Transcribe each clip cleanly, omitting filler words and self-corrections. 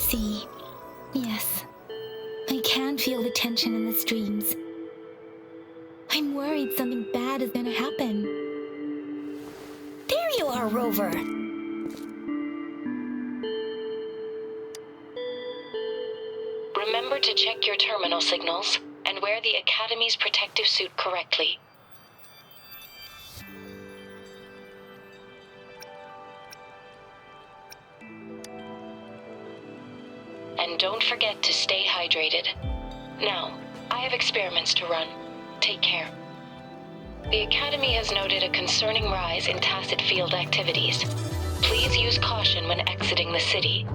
see. Yes. I can feel the tension in the streams. I'm worried something bad is gonna happen. There you are, Rover. Remember to check your terminal signals and wear the Academy's protective suit correctly. And don't forget to stay hydrated. Now, I have experiments to run. Take care. The Academy has noted a concerning rise in tacit field activities. Please use caution when exiting the city.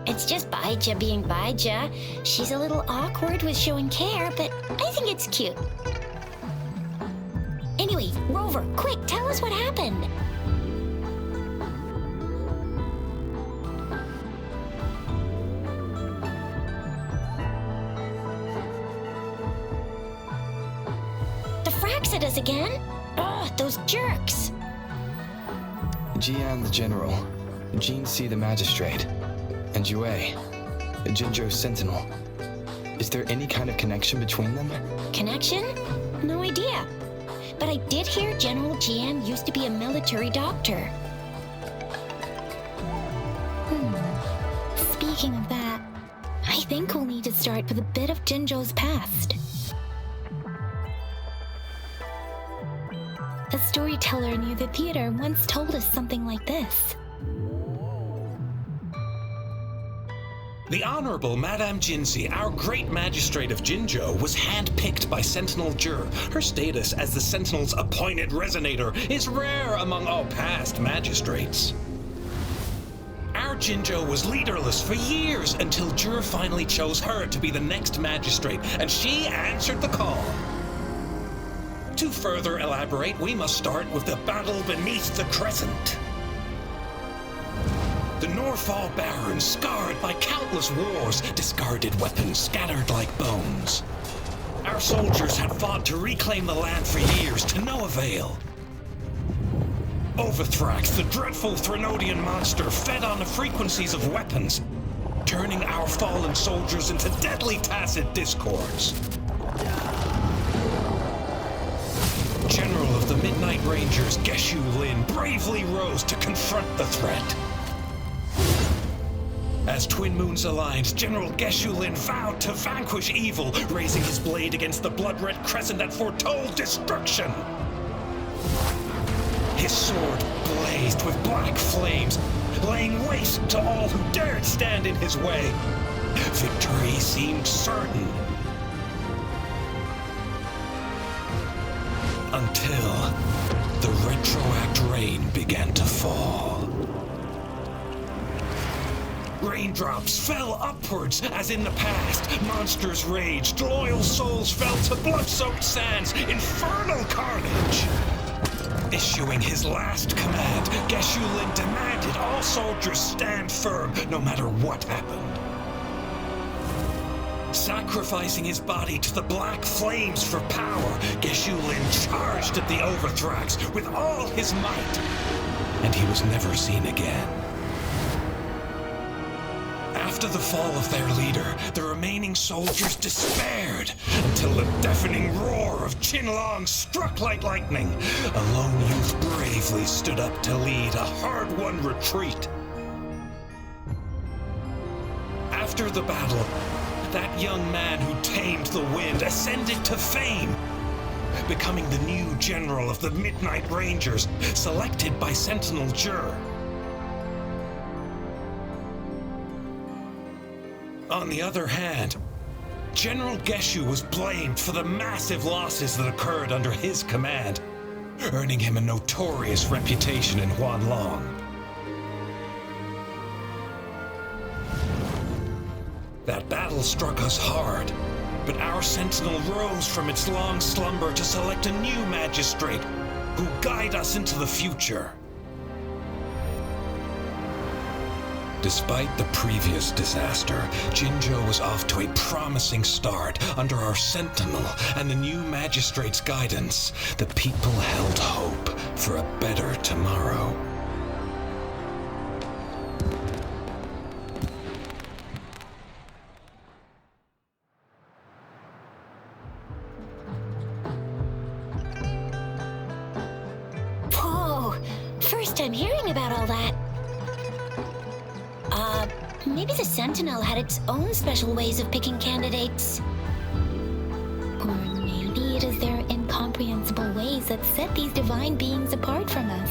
It's just Baija being Baija. She's a little awkward with showing care, but I think it's cute. Anyway, Rover, quick, tell us what happened. The frags at us again? Ugh, those jerks. Jian the General, Jean C the Magistrate, and Yue, Jinzhou's Sentinel. Is there any kind of connection between them? Connection? No idea. But I did hear General Jian used to be a military doctor. Speaking of that, I think we'll need to start with a bit of Jinzhou's past. A storyteller near the theater once told us something like this. The Honorable Madame Jinzi, our great magistrate of Jinzhou, was handpicked by Sentinel Jur. Her status as the Sentinel's appointed resonator is rare among all past magistrates. Our Jinzhou was leaderless for years until Jur finally chose her to be the next magistrate, and she answered the call. To further elaborate, we must start with the battle beneath the crescent. The Norfall Barons, scarred by countless wars, discarded weapons scattered like bones. Our soldiers had fought to reclaim the land for years, to no avail. Overthrax, the dreadful Threnodian monster, fed on the frequencies of weapons, turning our fallen soldiers into deadly tacit discords. General of the Midnight Rangers, Geshu Lin, bravely rose to confront the threat. As Twin Moons aligned, General Geshu Lin vowed to vanquish evil, raising his blade against the blood-red crescent that foretold destruction. His sword blazed with black flames, laying waste to all who dared stand in his way. Victory seemed certain. Until the retroact rain began to fall. Raindrops fell upwards as in the past. Monsters raged, loyal souls fell to blood-soaked sands, infernal carnage. Issuing his last command, Geshu Lin demanded all soldiers stand firm no matter what happened. Sacrificing his body to the black flames for power, Geshu Lin charged at the Overthrax with all his might, and he was never seen again. After the fall of their leader, the remaining soldiers despaired until the deafening roar of Qinlong struck like lightning. A lone youth bravely stood up to lead a hard-won retreat. After the battle, that young man who tamed the wind ascended to fame, becoming the new general of the Midnight Rangers, selected by Sentinel Jur. On the other hand, General Geshu was blamed for the massive losses that occurred under his command, earning him a notorious reputation in Huanglong. That battle struck us hard, but our Sentinel rose from its long slumber to select a new magistrate who guide us into the future. Despite the previous disaster, Jinzhou was off to a promising start under our Sentinel and the new Magistrate's guidance. The people held hope for a better tomorrow. Whoa, first time hearing about all that. Maybe the Sentinel had its own special ways of picking candidates. Or maybe it is their incomprehensible ways that set these divine beings apart from us.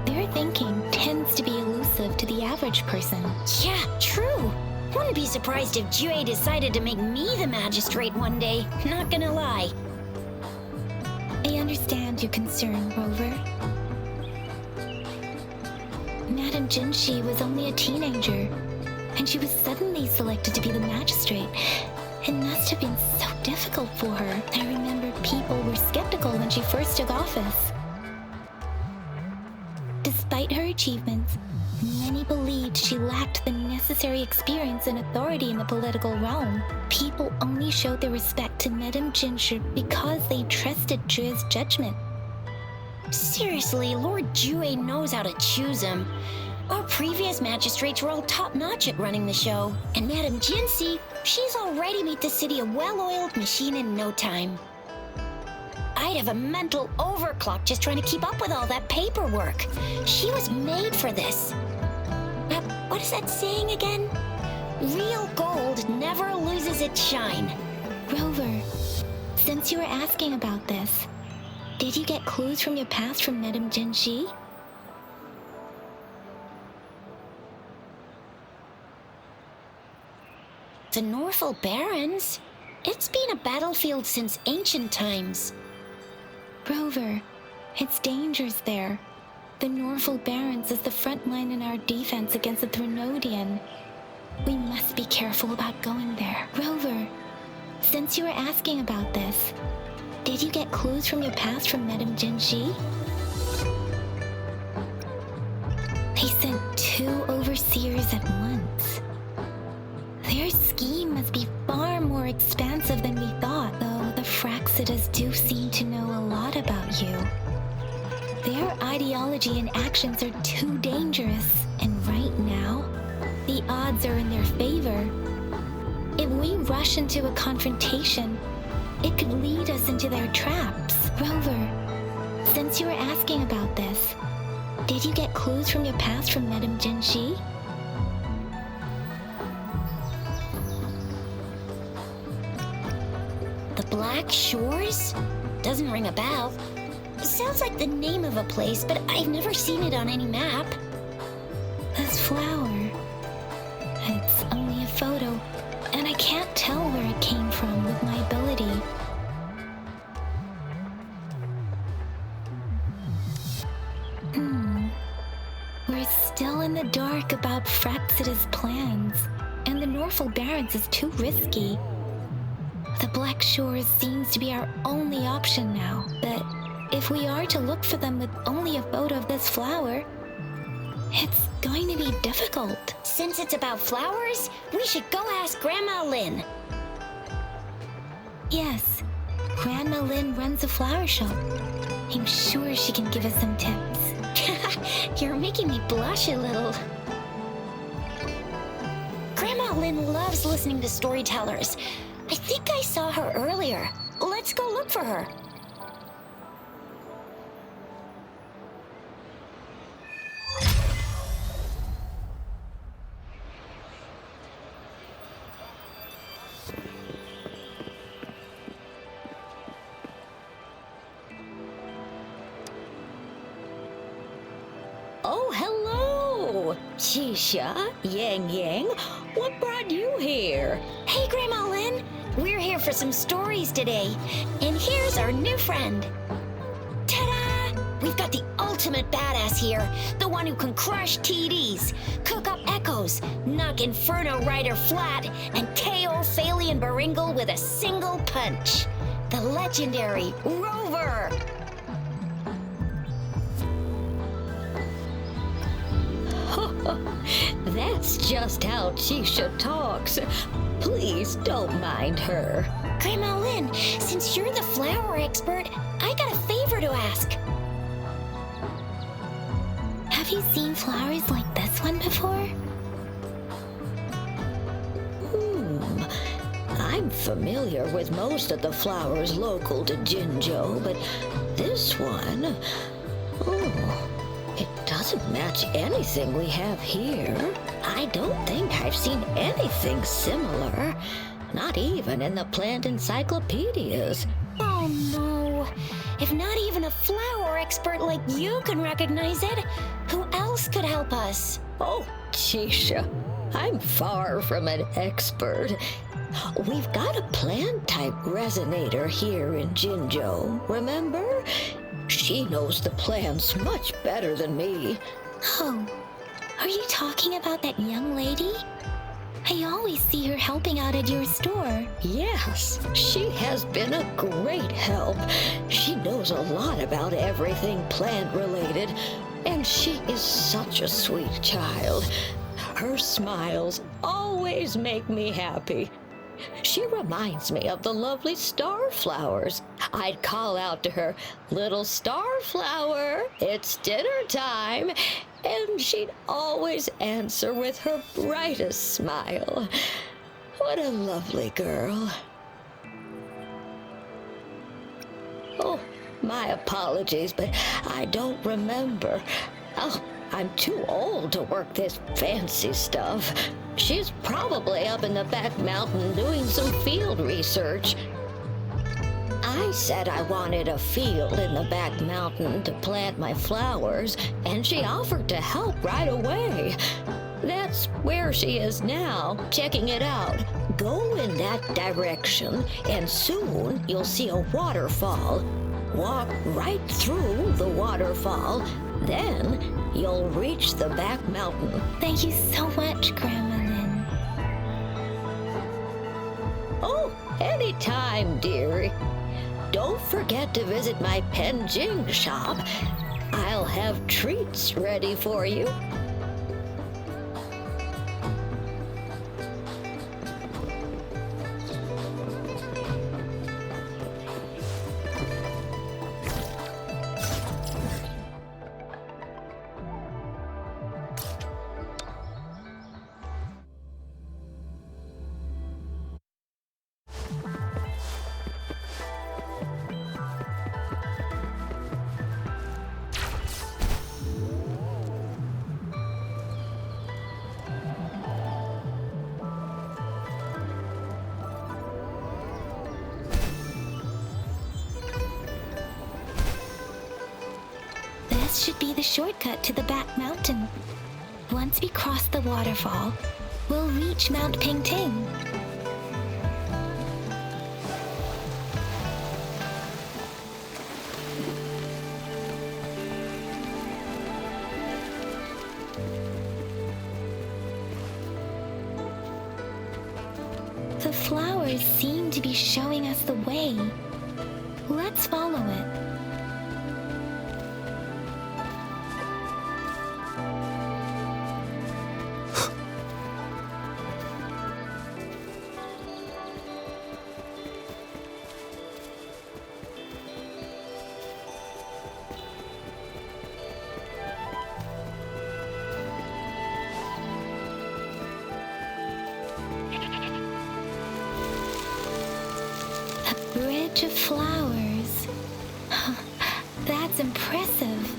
Their thinking tends to be elusive to the average person. Yeah, true. Wouldn't be surprised if Jue decided to make me the magistrate one day. Not gonna lie. I understand your concern, Rover. Madame Jinshi was only a teenager, and she was suddenly selected to be the magistrate. It must have been so difficult for her. I remember people were skeptical when she first took office. Despite her achievements, many believed she lacked the necessary experience and authority in the political realm. People only showed their respect to Madame Jinshi because they trusted Jue's judgment. Seriously, Lord Jue knows how to choose him. Our previous magistrates were all top-notch at running the show. And Madame Jinshi, she's already made the city a well-oiled machine in no time. I'd have a mental overclock just trying to keep up with all that paperwork. She was made for this. What is that saying again? Real gold never loses its shine. Rover, since you were asking about this, did you get clues from your past from Madame Jinshi? The Norfolk Barrens? It's been a battlefield since ancient times. Rover, it's dangerous there. The Norfolk Barrens is the front line in our defense against the Threnodian. We must be careful about going there. Rover, since you were asking about this, did you get clues from your past from Madame Jinshi? They sent 2 overseers at once. Their scheme must be far more expansive than we thought, though the Fraxidas do seem to know a lot about you. Their ideology and actions are too dangerous, and right now, the odds are in their favor. If we rush into a confrontation, it could lead us into their traps. Rover, since you were asking about this, did you get clues from your past from Madame Jinshi? The Black Shores? Doesn't ring a bell. Sounds like the name of a place, but I've never seen it on any map. This flower. It's only a photo, and I can't tell where it came from with my ability. We're still in the dark about Fraxida's plans, and the Norfolk Barrens is too risky. The Black Shores seems to be our only option now, but if we are to look for them with only a photo of this flower, it's going to be difficult. Since it's about flowers, we should go ask Grandma Lynn. Yes, Grandma Lynn runs a flower shop. I'm sure she can give us some tips. You're making me blush a little. Grandma Lynn loves listening to storytellers. I think I saw her earlier. Let's go look for her. Oh, hello! Shisha, Yang, what brought you here? Hey, Grandma Lynn. We're here for some stories today. And here's our new friend. Ta-da! We've got the ultimate badass here. The one who can crush TDs, cook up echoes, knock Inferno Rider flat, and KO Phalian Baringle with a single punch. The legendary Rover! Ho, That's just how Chisha talks. Please don't mind her. Grandma Lynn, since you're the flower expert, I got a favor to ask. Have you seen flowers like this one before? I'm familiar with most of the flowers local to Jinzhou, but this one, it doesn't match anything we have here. I don't think I've seen anything similar, not even in the plant encyclopedias. Oh no. If not even a flower expert like you can recognize it, who else could help us? Oh, Chisha, I'm far from an expert. We've got a plant-type resonator here in Jinzhou, remember? She knows the plants much better than me. Oh, are you talking about that young lady? I always see her helping out at your store. Yes, she has been a great help. She knows a lot about everything plant-related, and she is such a sweet child. Her smiles always make me happy. She reminds me of the lovely starflowers. I'd call out to her, "Little starflower, it's dinner time," and she'd always answer with her brightest smile. What a lovely girl. Oh, my apologies, but I don't remember. Oh, I'm too old to work this fancy stuff. She's probably up in the back mountain doing some field research. I said I wanted a field in the back mountain to plant my flowers, and she offered to help right away. That's where she is now, checking it out. Go in that direction, and soon you'll see a waterfall. Walk right through the waterfall, then you'll reach the back mountain. Thank you so much, Grandma Lynn. Oh, anytime, dearie. Don't forget to visit my Penjing shop. I'll have treats ready for you. This should be the shortcut to the back mountain. Once we cross the waterfall, we'll reach Mount Pingting. The flowers seem to be showing us the way. Let's follow it. Bridge of flowers. That's impressive.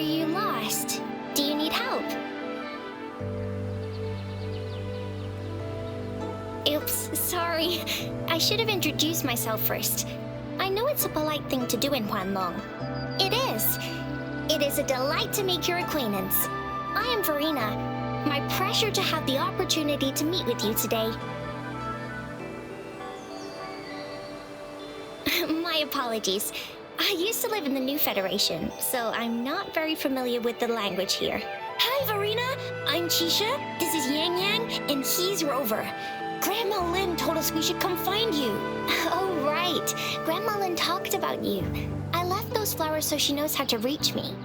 you lost? Do you need help? Oops, sorry. I should have introduced myself first. I know it's a polite thing to do in Huanglong. It is. It is a delight to make your acquaintance. I am Verena. My pleasure to have the opportunity to meet with you today. My apologies. I used to live in the New Federation, so I'm not very familiar with the language here. Hi, Verena. I'm Chisha. This is Yang Yang, and he's Rover. Grandma Lynn told us we should come find you. Oh, right. Grandma Lynn talked about you. I left those flowers so she knows how to reach me.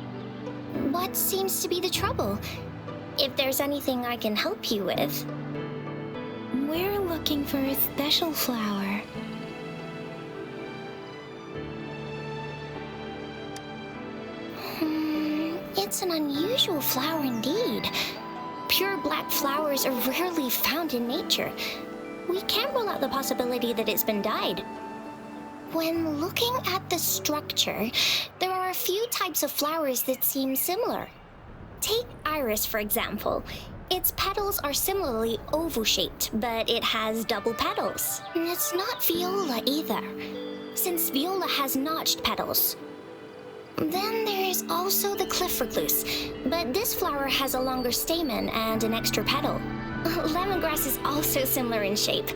What seems to be the trouble? If there's anything I can help you with. We're looking for a special flower. It's an unusual flower indeed. Pure black flowers are rarely found in nature. We can't rule out the possibility that it's been dyed. When looking at the structure, there are a few types of flowers that seem similar. Take iris, for example. Its petals are similarly oval-shaped, but it has double petals. And it's not viola either, since viola has notched petals. Then there is also the cliff recluse, but this flower has a longer stamen and an extra petal. Lemongrass is also similar in shape.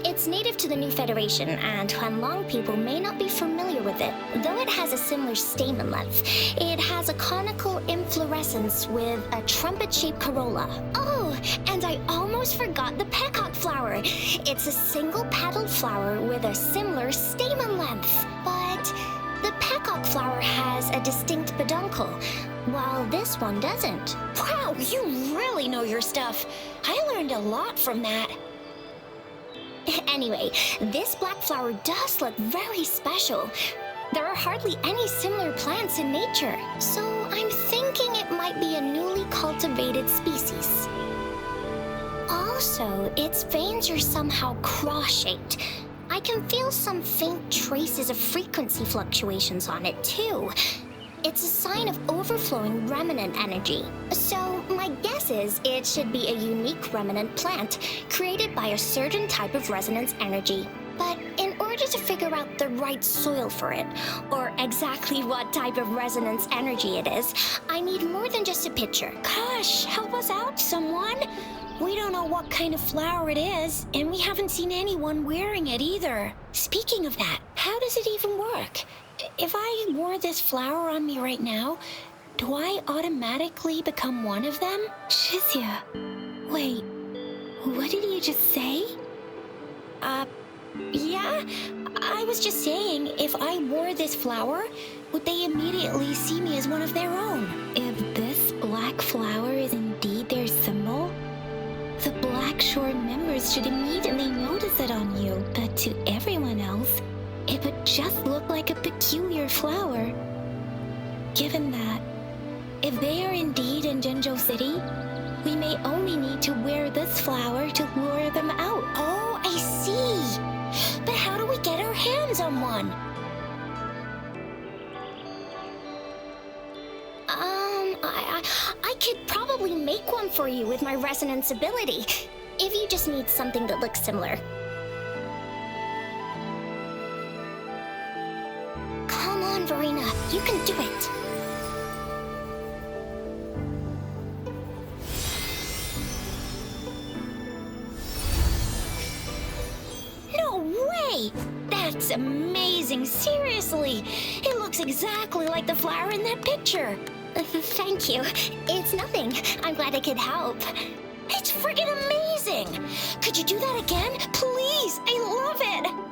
It's native to the New Federation, and Huanglong people may not be familiar with it, though it has a similar stamen length. It has a conical inflorescence with a trumpet-shaped corolla. Oh, and I almost forgot the peacock flower. It's a single-petaled flower with a similar stamen length, but the peacock flower has a distinct peduncle, while this one doesn't. Wow, you really know your stuff. I learned a lot from that. Anyway, this black flower does look very special. There are hardly any similar plants in nature, so I'm thinking it might be a newly cultivated species. Also, its veins are somehow cross-shaped. I can feel some faint traces of frequency fluctuations on it, too. It's a sign of overflowing remnant energy. So, my guess is it should be a unique remnant plant created by a certain type of resonance energy. But in order to figure out the right soil for it, or exactly what type of resonance energy it is, I need more than just a picture. Gosh, help us out, someone! We don't know what kind of flower it is, and we haven't seen anyone wearing it either. Speaking of that, how does it even work? If I wore this flower on me right now, do I automatically become one of them? Shizia, wait, what did you just say? Yeah? I was just saying, if I wore this flower, would they immediately see me as one of their own? If this black flower is indeed their symbol, the Black Shore members should immediately notice it on you, but to everyone else, it would just look like a peculiar flower. Given that, if they are indeed in Jinzhou City, we may only need to wear this flower to lure them out. Oh, I see. But how do we get our hands on one? I could probably make one for you with my resonance ability, if you just need something that looks similar. Come on, Verena, you can do it. No way! That's amazing, seriously! It looks exactly like the flower in that picture. Thank you. It's nothing. I'm glad I could help. It's friggin' amazing! Could you do that again? Please! I love it!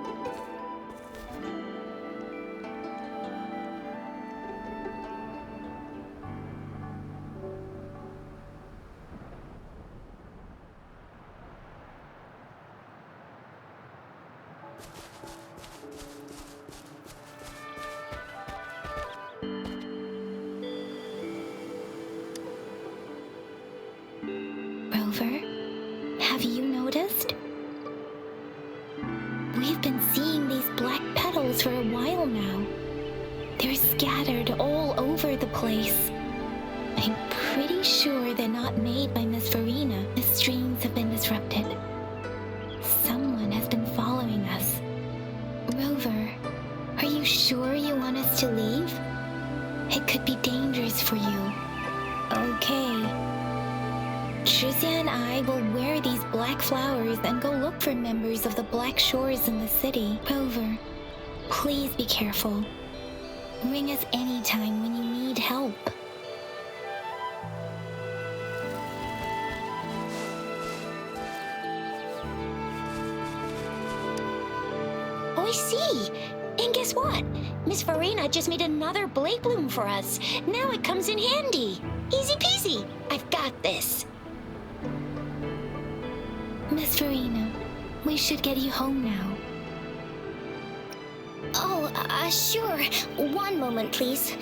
Rover, have you noticed? We've been seeing these black petals for a while now. They're scattered all over the place. sure they're not made by Miss Farina. The streams have been disrupted. Someone has been following us. Rover, are you sure you want us to leave? It could be dangerous for you. Okay. Trizia and I will wear these black flowers and go look for members of the Black Shores in the city. Rover, please be careful. Ring us anytime when you need help. I see. And guess what? Miss Farina just made another blade bloom for us. Now it comes in handy. Easy peasy. I've got this. Miss Farina, we should get you home now. Oh, sure. One moment, please.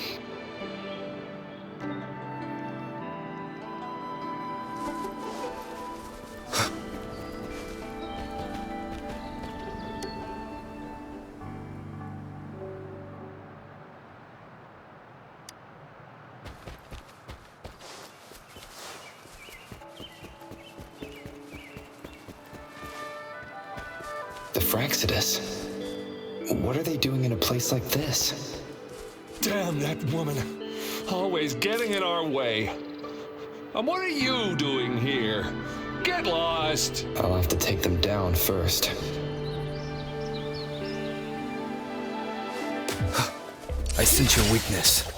The Fraxidus. What are they doing in a place like this? Damn that woman. Always getting in our way. And what are you doing here? Get lost! I'll have to take them down first. I sense your weakness.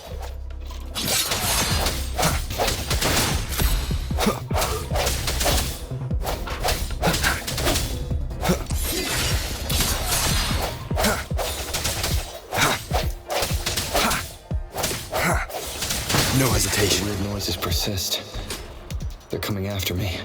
No hesitation. Weird noises persist. They're coming after me.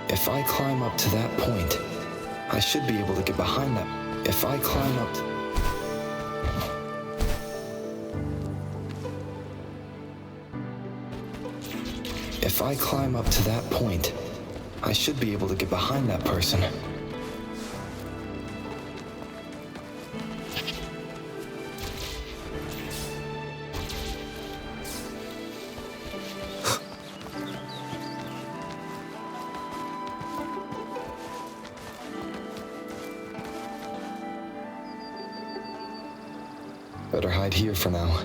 If I climb up to that point, I should be able to get behind that. If I climb up If I climb up to that point, I should be able to get behind that person. Better hide here for now.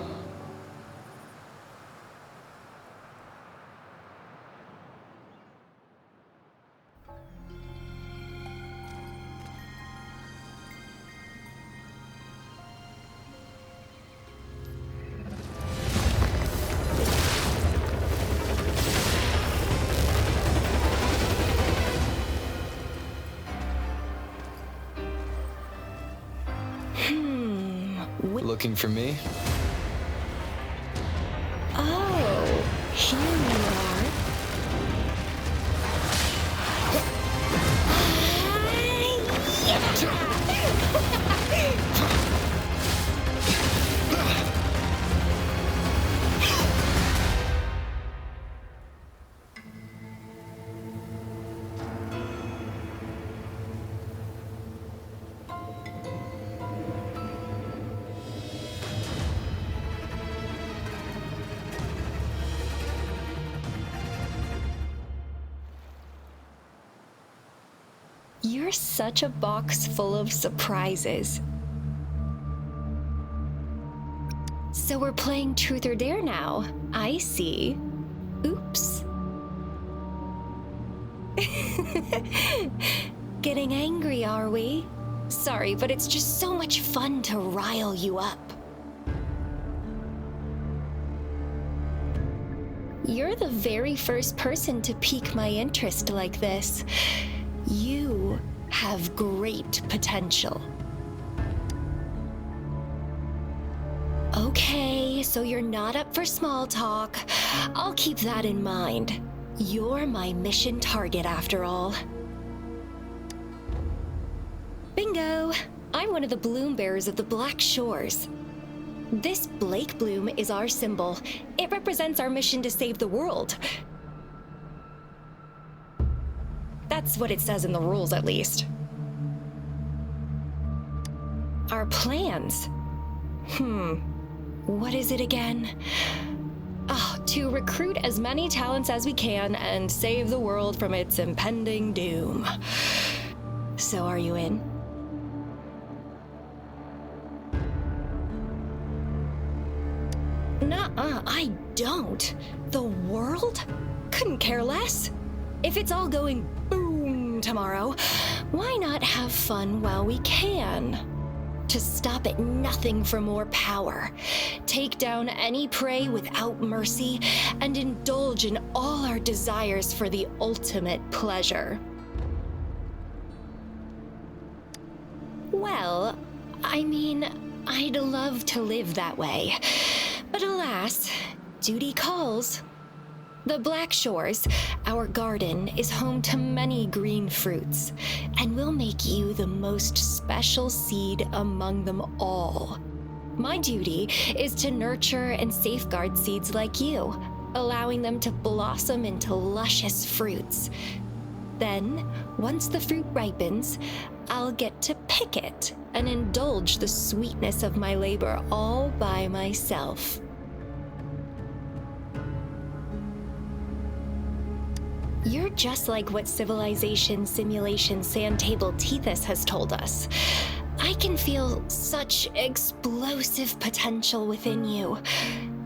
Looking for me? Oh, here you are. You're such a box full of surprises. So we're playing Truth or Dare now. I see. Oops. Getting angry, are we? Sorry, but it's just so much fun to rile you up. You're the very first person to pique my interest like this. You have great potential. Okay, so you're not up for small talk. I'll keep that in mind. You're my mission target after all. Bingo! I'm one of the bloom bearers of the Black Shores. This Blake bloom is our symbol. It represents our mission to save the world. That's what it says in the rules, at least. Our plans? What is it again? To recruit as many talents as we can and save the world from its impending doom. So are you in? Nuh-uh, I don't. The world? Couldn't care less. If it's all going boom tomorrow, why not have fun while we can? To stop at nothing for more power, take down any prey without mercy, and indulge in all our desires for the ultimate pleasure. Well, I mean, I'd love to live that way, but alas, duty calls. The Black Shores, our garden, is home to many green fruits, and will make you the most special seed among them all. My duty is to nurture and safeguard seeds like you, allowing them to blossom into luscious fruits. Then, once the fruit ripens, I'll get to pick it and indulge the sweetness of my labor all by myself. You're just like what Civilization Simulation Sandtable Tethys has told us. I can feel such explosive potential within you.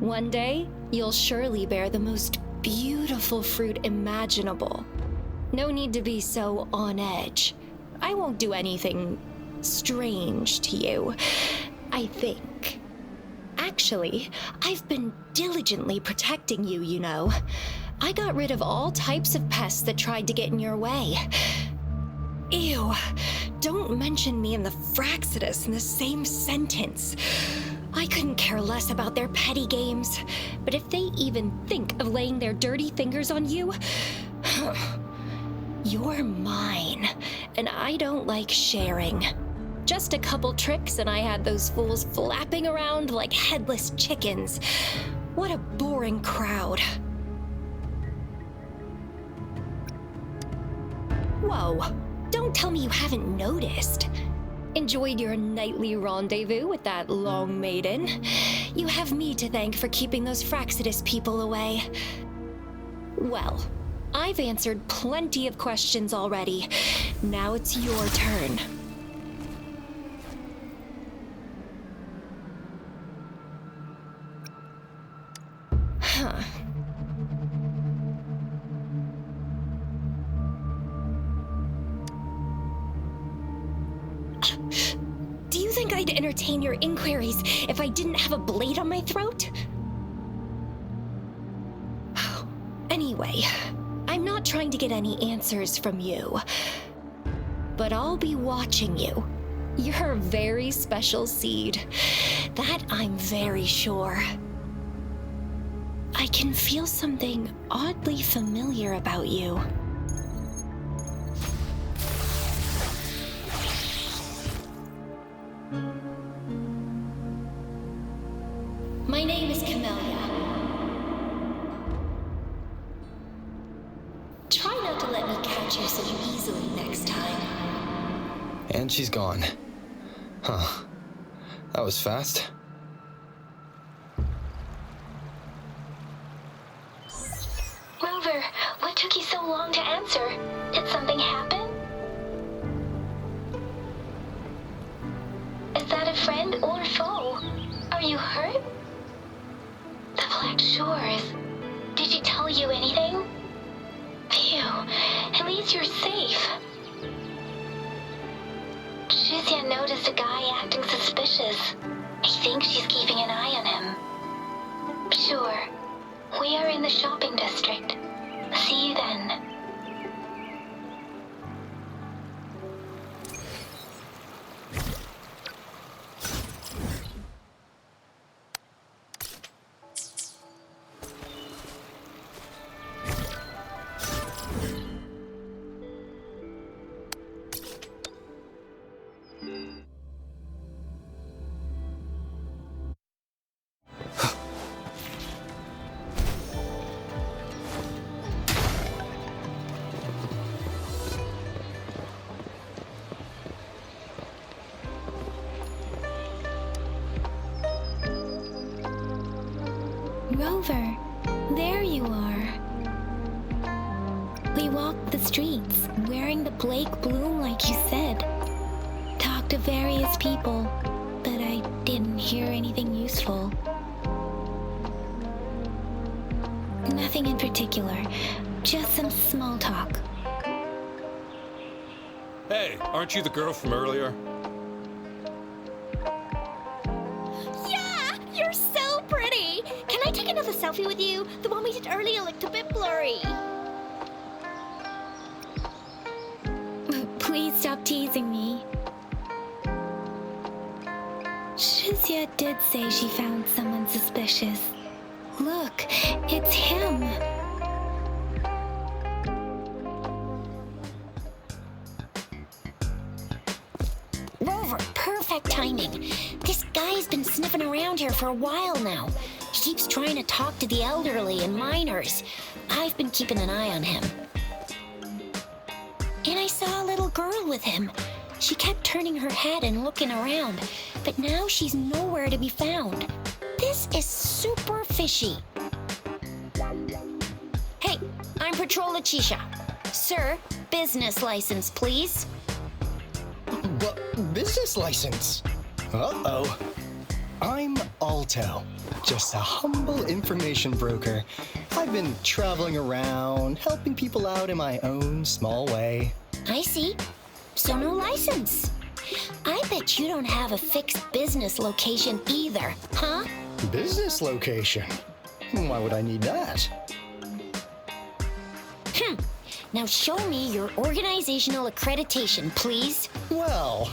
One day, you'll surely bear the most beautiful fruit imaginable. No need to be so on edge. I won't do anything strange to you, I think. Actually, I've been diligently protecting you, you know. I got rid of all types of pests that tried to get in your way. Ew, don't mention me and the Fraxidus in the same sentence. I couldn't care less about their petty games, but if they even think of laying their dirty fingers on you, you're mine, and I don't like sharing. Just a couple tricks and I had those fools flapping around like headless chickens. What a boring crowd. Whoa, don't tell me you haven't noticed. Enjoyed your nightly rendezvous with that long maiden. You have me to thank for keeping those Fraxidus people away. Well, I've answered plenty of questions already. Now it's your turn. Huh. Do you think I'd entertain your inquiries if I didn't have a blade on my throat? Anyway, I'm not trying to get any answers from you, but I'll be watching you. You're a very special seed. That I'm very sure. I can feel something oddly familiar about you. My name is Camellia. Try not to let me catch you so easily next time. And she's gone. Huh. That was fast. Rover, what took you so long to answer? Did something happen? Is that a friend or foe? Are you hurt? The Black Shores. Did she tell you anything? Phew, at least you're safe. Shizia noticed a guy acting suspicious. I think she's keeping an eye on him. Sure. We are in the shopping district. See you then. over. There you are. We walked the streets, wearing the Blake bloom like you said. Talked to various people, but I didn't hear anything useful. Nothing in particular, just some small talk. Hey, aren't you the girl from earlier? Yeah! You're so pretty! Can I take another selfie with you? The one we did earlier looked a bit blurry. Please stop teasing me. Shizia did say she found someone suspicious. Look, it's him. Rover, perfect timing. This guy's been sniffing around here for a while now. He keeps trying to talk to the elderly and minors. I've been keeping an eye on him. And I saw a little girl with him. She kept turning her head and looking around, but now she's nowhere to be found. This is super fishy. Hey, I'm Patrol Letitia. Sir, business license, please. But business license? Uh-oh. I'm Alto, just a humble information broker. I've been traveling around, helping people out in my own small way. I see. So no license. I bet you don't have a fixed business location either, huh? Business location? Why would I need that? Now show me your organizational accreditation, please. Well,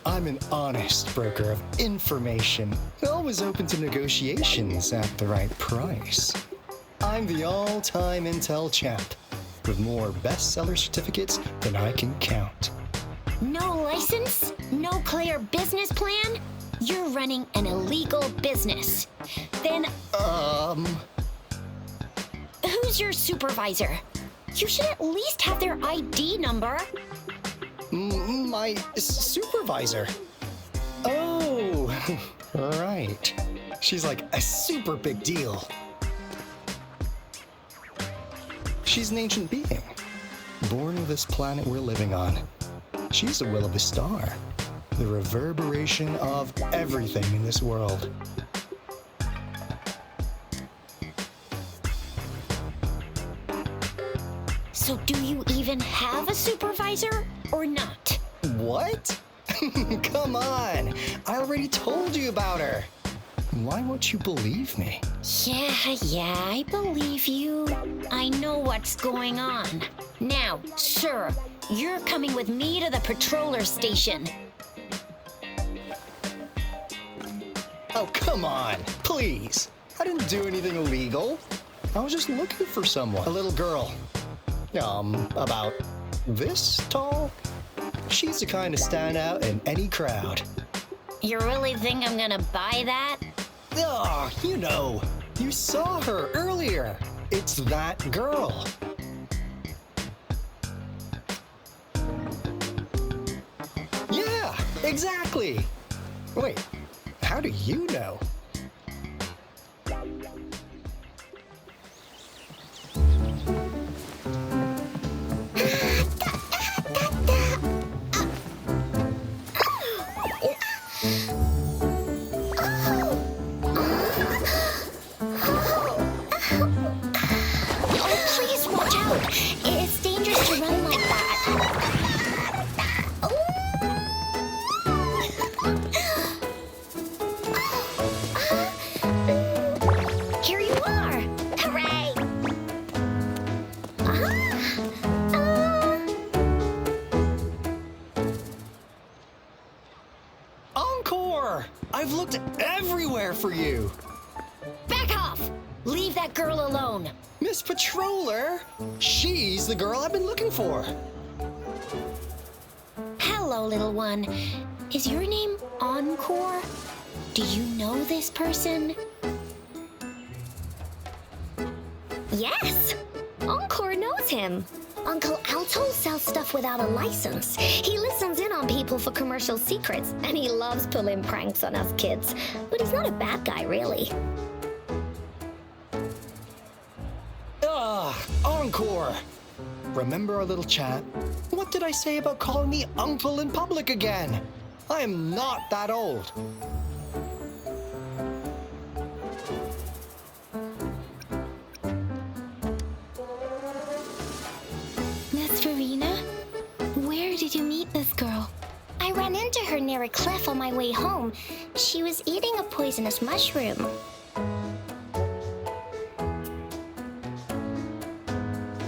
I'm an honest broker of information, always open to negotiations at the right price. I'm the all-time intel champ, with more bestseller certificates than I can count. No license? No clear business plan? You're running an illegal business. Then, who's your supervisor? You should at least have their ID number. My supervisor? Oh, right. She's like a super big deal. She's an ancient being, born of this planet we're living on. She's the will of the star, the reverberation of everything in this world. So do you even have a supervisor or not? What? Come on, I already told you about her. Why won't you believe me? Yeah, I believe you. I know what's going on. Now, sir, you're coming with me to the patroller station. Oh, come on, please. I didn't do anything illegal. I was just looking for someone. A little girl. About this tall? She's the kind to stand out in any crowd. You really think I'm gonna buy that? Oh, you saw her earlier. It's that girl. Yeah, exactly. Wait, how do you know? Please watch out. It's dangerous to run like that. Here you are. Hooray! Encore! I've looked everywhere for you. Back off! Leave that girl alone. Miss Patroller, she's the girl I've been looking for. Hello, little one. Is your name Encore? Do you know this person? Yes! Encore knows him. Uncle Alto sells stuff without a license. He listens in on people for commercial secrets, and he loves pulling pranks on us kids. But he's not a bad guy, really. Encore! Remember our little chat? What did I say about calling me uncle in public again? I am not that old. Miss Verena, where did you meet this girl? I ran into her near a cliff on my way home. She was eating a poisonous mushroom.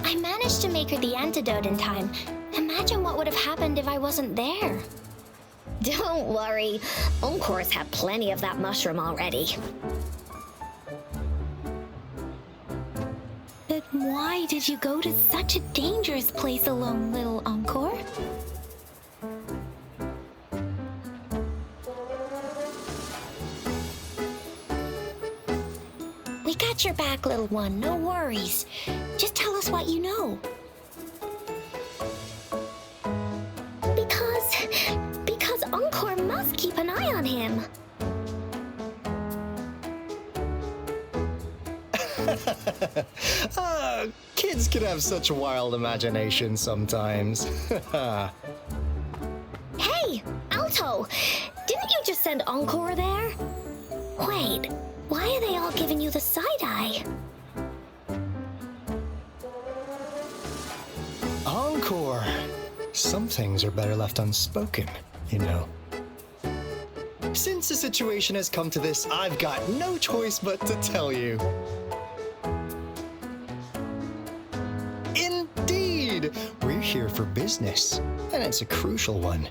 I managed to make her the antidote in time. Imagine what would have happened if I wasn't there. Don't worry. Encore's had plenty of that mushroom already. But why did you go to such a dangerous place alone, little Encore? We got your back, little one. No worries. Just tell us what you know. Because Encore must keep an eye on him. Kids can have such wild imaginations sometimes. Hey, Alto! Didn't you just send Encore there? Wait, why are they all giving you the side eye? Encore! Some things are better left unspoken, you know. Since the situation has come to this, I've got no choice but to tell you. Indeed! We're here for business, and it's a crucial one.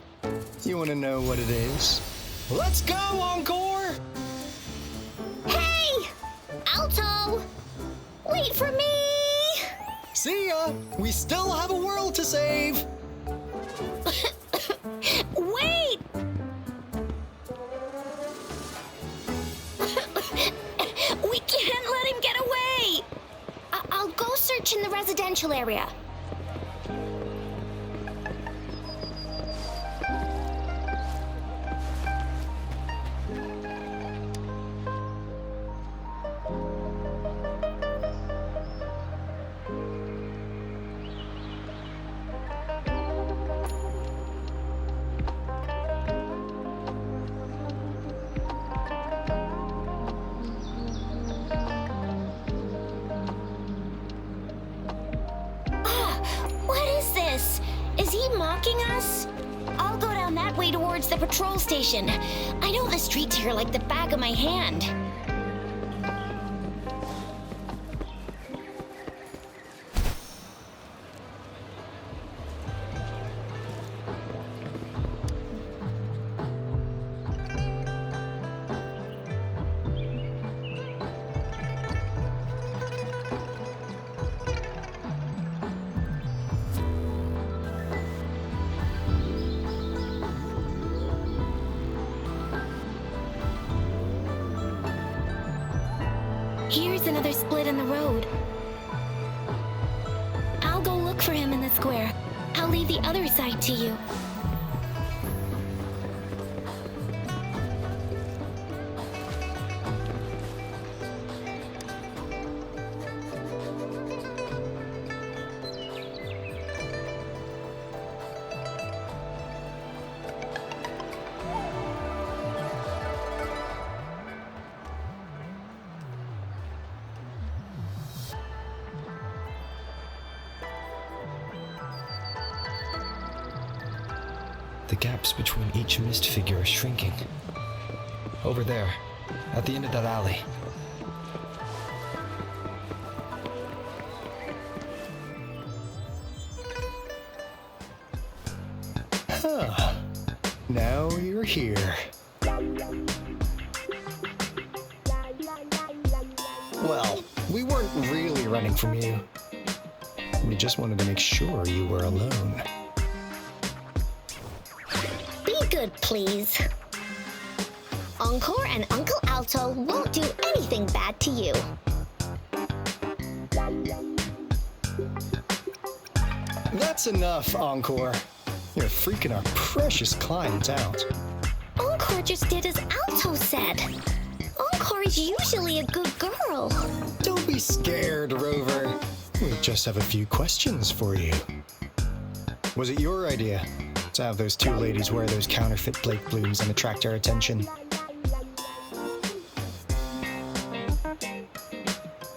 You want to know what it is? Let's go, Encore! Hey! Alto! Wait for me! See ya! We still have a world to save! Wait! We can't let him get away! I'll go search in the residential area. Is he mocking us? I'll go down that way towards the patrol station. I know the streets here like the back of my hand. Here's another split in the road. I'll go look for him in the square. I'll leave the other side to you. The gaps between each mist figure are shrinking. Over there, at the end of that alley. Huh. Now you're here. Well, we weren't really running from you. We just wanted to make sure you were alone. Be good, please. Encore and Uncle Alto won't do anything bad to you. That's enough, Encore. You're freaking our precious clients out. Encore just did as Alto said. Encore is usually a good girl. Don't be scared, Rover. We just have a few questions for you. Was it your idea to have those two ladies wear those counterfeit Blake blooms and attract our attention?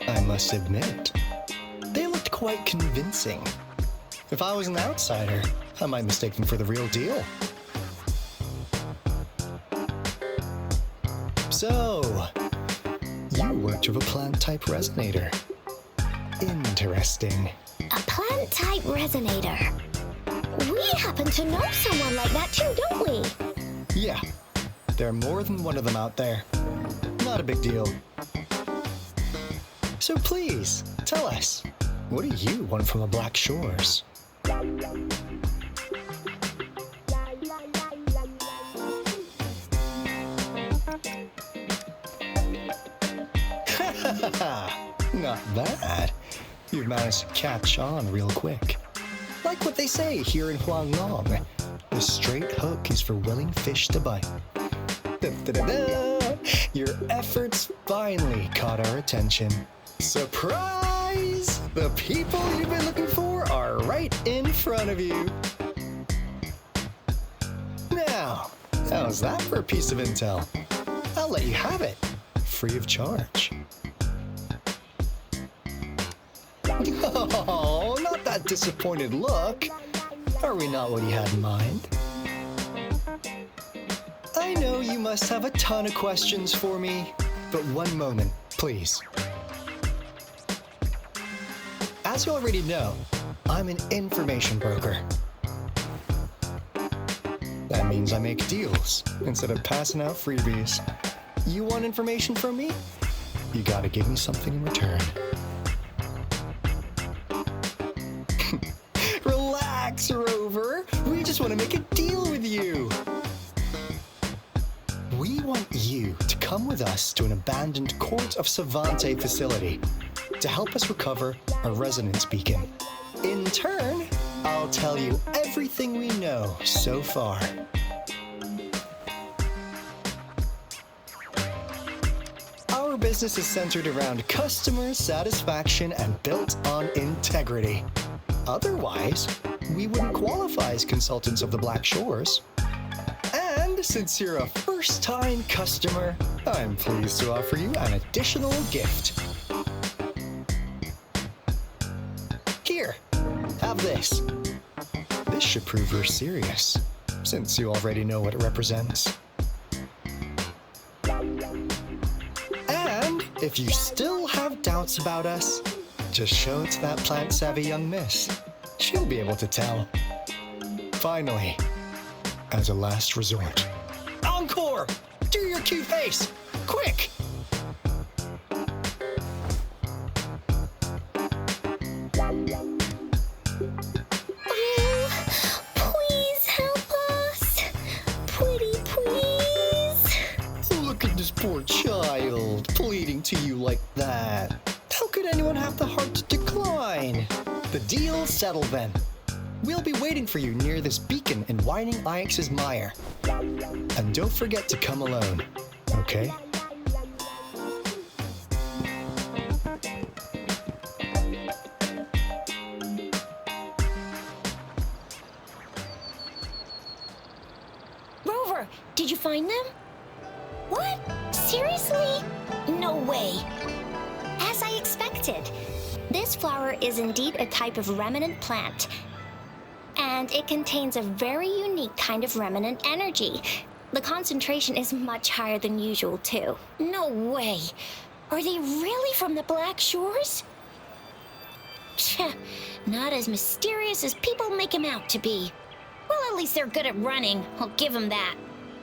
I must admit, they looked quite convincing. If I was an outsider, I might mistake them for the real deal. So, you worked with a plant-type resonator. Interesting. A plant-type resonator. We happen to know someone like that too, don't we? Yeah, there are more than one of them out there. Not a big deal. So please, tell us, what do you want from the Black Shores? Not bad. You've managed to catch on real quick. Like what they say here in Huanglong, the straight hook is for willing fish to bite. Da-da-da-da! Your efforts finally caught our attention. Surprise! The people you've been looking for are right in front of you. Now, how's that for a piece of intel? I'll let you have it, free of charge. Oh, not that disappointed look. Are we not what you had in mind? I know you must have a ton of questions for me, but one moment, please. As you already know, I'm an information broker. That means I make deals instead of passing out freebies. You want information from me? You gotta give me something in return. Relax, Rover. We just want to make a deal with you. We want you to come with us to an abandoned Court of Savante facility to help us recover a resonance beacon. In turn, I'll tell you everything we know so far. Our business is centered around customer satisfaction and built on integrity. Otherwise, we wouldn't qualify as consultants of the Black Shores. And since you're a first-time customer, I'm pleased to offer you an additional gift. Here, have this. This should prove you're serious, since you already know what it represents. And if you still have doubts about us, just show it to that plant-savvy young miss. She'll be able to tell. Finally, as a last resort, encore! Do your cute face! Quick! Please help us. Pretty please. Look at this poor child, pleading to you like that. How could anyone have the heart to decline? The deal's settled then. We'll be waiting for you near this beacon in Whining Ix's mire. And don't forget to come alone, okay? Rover, did you find them? What? Seriously? No way. As I expected. This flower is indeed a type of remnant plant. And it contains a very unique kind of remnant energy. The concentration is much higher than usual, too. No way. Are they really from the Black Shores? Tch, not as mysterious as people make them out to be. Well, at least they're good at running. I'll give them that.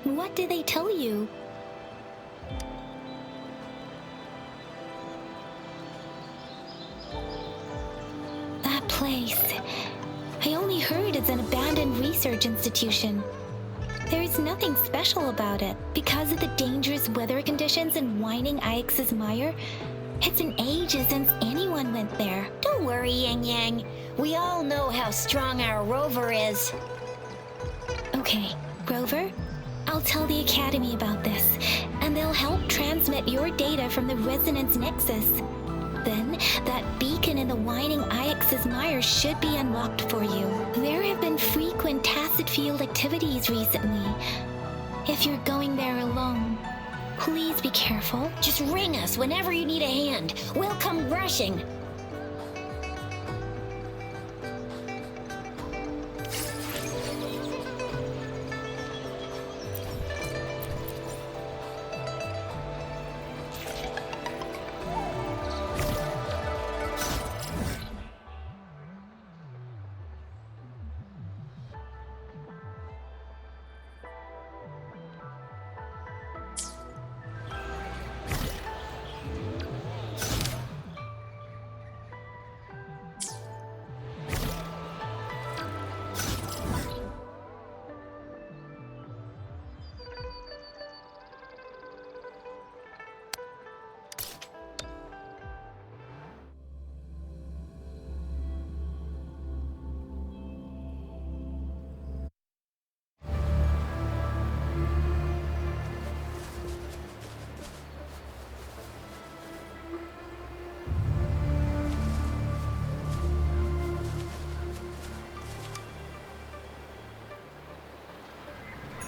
What did they tell you? That place. I only heard it's an abandoned research institution. There is nothing special about it. Because of the dangerous weather conditions in Whining Ix's mire, it's been ages since anyone went there. Don't worry, Yang Yang. We all know how strong our Rover is. Okay, Rover, I'll tell the Academy about this, and they'll help transmit your data from the Resonance Nexus. then, that beacon in the Whining Ix's Mire should be unlocked for you. There have been frequent tacit field activities recently. If you're going there alone, please be careful. Just ring us whenever you need a hand. We'll come rushing.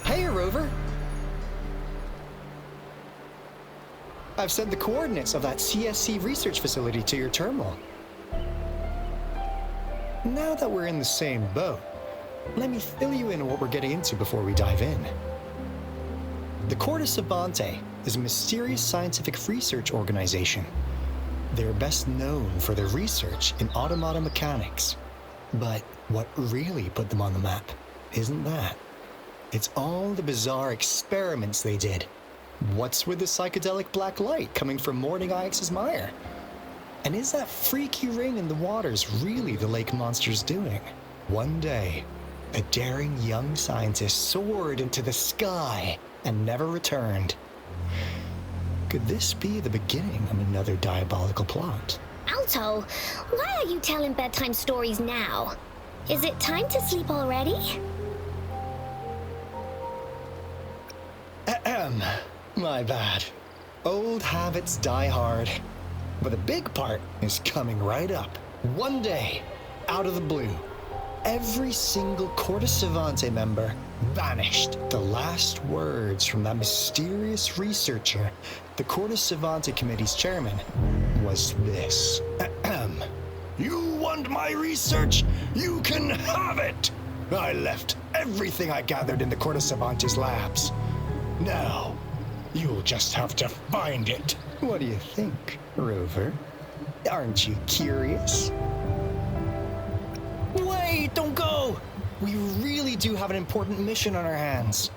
Hey, Rover! I've sent the coordinates of that CSC research facility to your terminal. Now that we're in the same boat, let me fill you in on what we're getting into before we dive in. The Corte Savante is a mysterious scientific research organization. They're best known for their research in automata mechanics. But what really put them on the map isn't that. It's all the bizarre experiments they did. What's with the psychedelic black light coming from Morning Ix's Mire? And is that freaky ring in the waters really the lake monster's doing? One day, a daring young scientist soared into the sky and never returned. Could this be the beginning of another diabolical plot? Alto, why are you telling bedtime stories now? Is it time to sleep already? My bad. Old habits die hard. But the big part is coming right up. One day, out of the blue, every single Corte Savante member vanished. The last words from that mysterious researcher, the Corte Savante Committee's chairman, was this. You want my research? You can have it! I left everything I gathered in the Corte Savante's labs. Now, you'll just have to find it. What do you think, Rover? Aren't you curious? Wait, don't go! We really do have an important mission on our hands.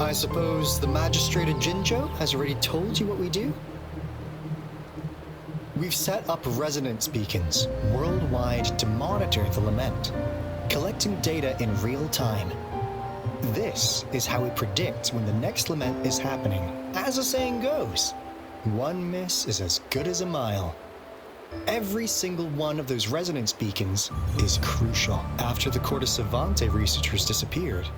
I suppose the Magistrate of Jinzhou has already told you what we do? We've set up resonance beacons worldwide to monitor the lament, collecting data in real time. This is how we predict when the next lament is happening. As the saying goes, one miss is as good as a mile. Every single one of those resonance beacons is crucial. After the Corte Savante researchers disappeared,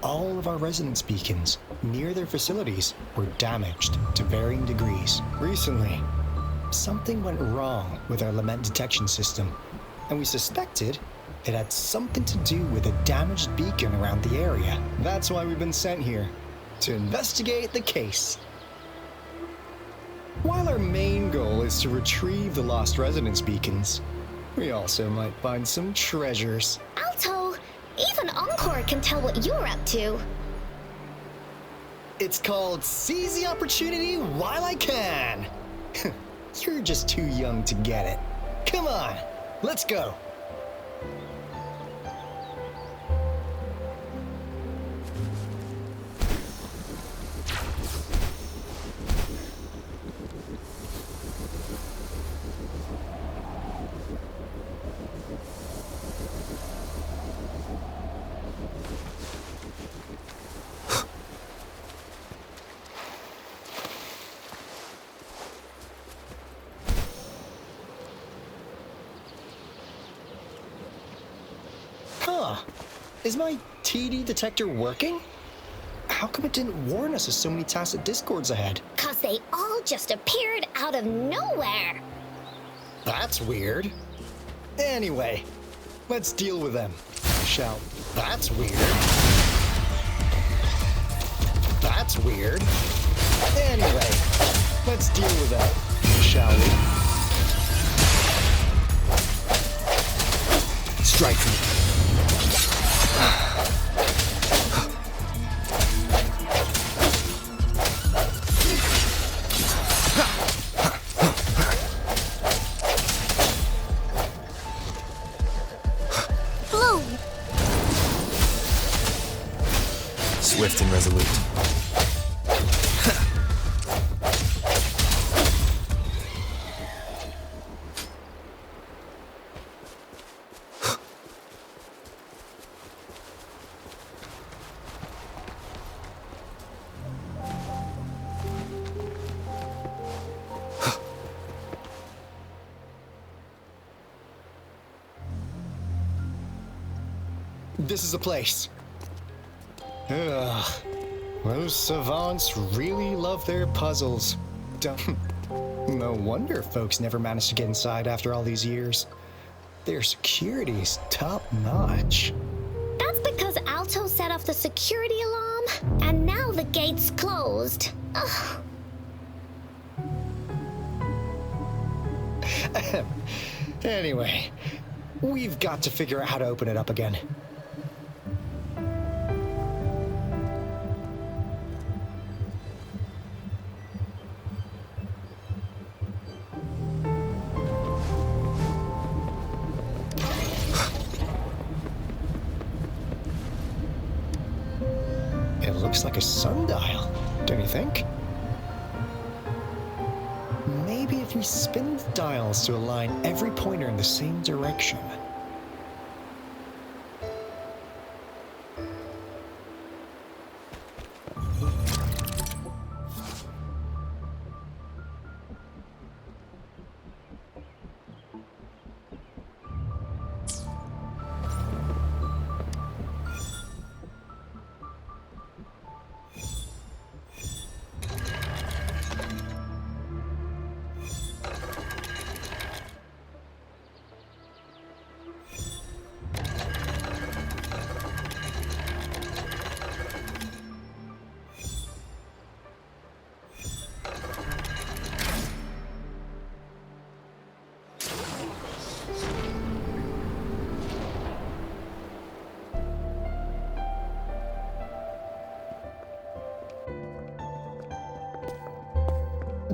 all of our resonance beacons near their facilities were damaged to varying degrees. Recently, something went wrong with our lament detection system, and we suspected it had something to do with a damaged beacon around the area. That's why we've been sent here, to investigate the case. While our main goal is to retrieve the lost resonance beacons, we also might find some treasures. Alto, even Encore can tell what you're up to. It's called Seize the Opportunity While I Can. You're just too young to get it. Come on, let's go. Is my TD detector working? How come it didn't warn us of so many tacit discords ahead? 'Cause they all just appeared out of nowhere. That's weird. Anyway, let's deal with them, shall we? That's weird. That's weird. Anyway, let's deal with them, shall we? Strike me. Swift and resolute. This is the place. Ugh. Those savants really love their puzzles. No wonder folks never managed to get inside after all these years. Their security's top-notch. That's because Alto set off the security alarm, and now the gate's closed. Ugh. Anyway, we've got to figure out how to open it up again. It looks like a sundial, don't you think? Maybe if we spin the dials to align every pointer in the same direction.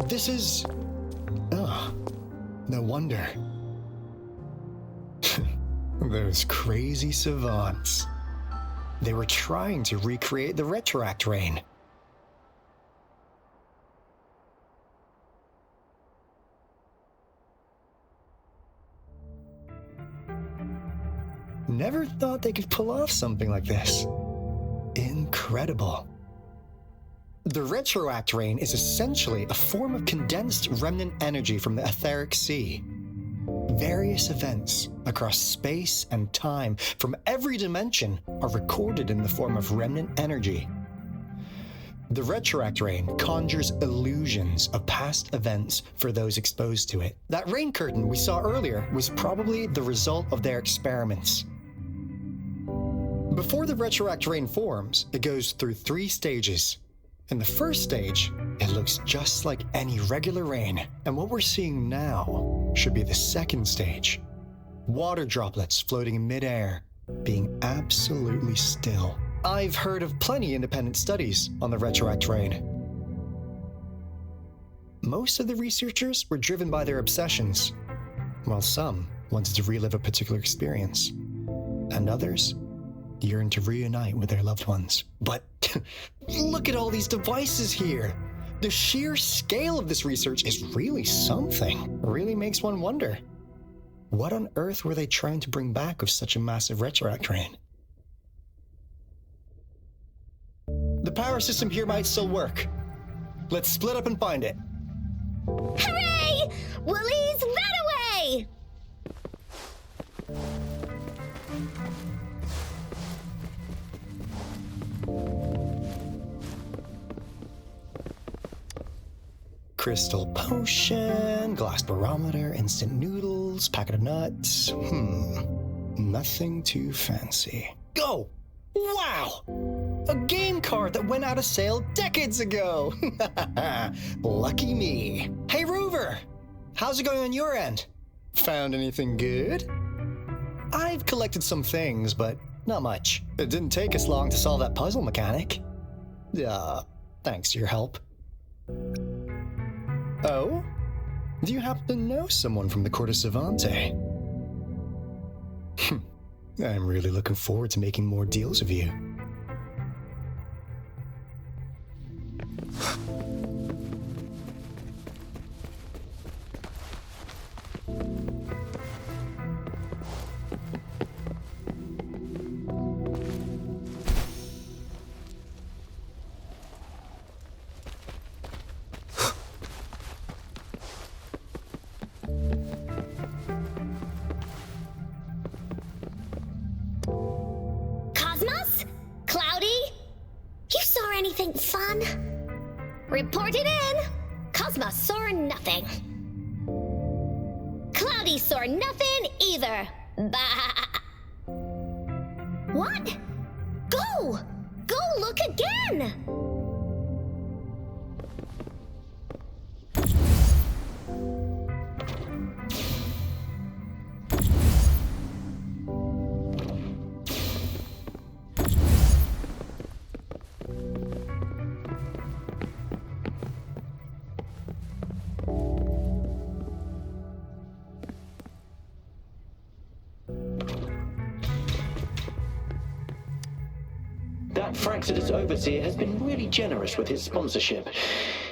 This is... Oh, no wonder. Those crazy savants. They were trying to recreate the Retroact Rain. Never thought they could pull off something like this. Incredible. The Retroact Rain is essentially a form of condensed remnant energy from the etheric sea. Various events across space and time from every dimension are recorded in the form of remnant energy. The Retroact Rain conjures illusions of past events for those exposed to it. That rain curtain we saw earlier was probably the result of their experiments. Before the Retroact Rain forms, it goes through 3 stages. In the first stage, it looks just like any regular rain, and what we're seeing now should be the second stage. Water droplets floating in midair, being absolutely still. I've heard of plenty independent studies on the Retroact Rain. Most of the researchers were driven by their obsessions, while some wanted to relive a particular experience, and others yearn to reunite with their loved ones. But look at all these devices here. The sheer scale of this research is really something. It really makes one wonder. What on earth were they trying to bring back with such a massive Retroact Rain? The power system here might still work. Let's split up and find it. Hooray! Woolies, that away! crystal potion, glass barometer, instant noodles, packet of nuts. Nothing too fancy. Oh! Wow! A game card that went out of sale decades ago! Lucky me. Hey, Rover! How's it going on your end? Found anything good? I've collected some things, but not much. It didn't take us long to solve that puzzle mechanic. Thanks to your help. Oh? Do you happen to know someone from the Court of Savante? I'm really looking forward to making more deals with you. Cosmos? Cloudy? You saw anything fun? Report it in. Cosmos saw nothing. Cloudy saw nothing either. Bah. What? Go! Go look again! That Fraxidus overseer has been really generous with his sponsorship.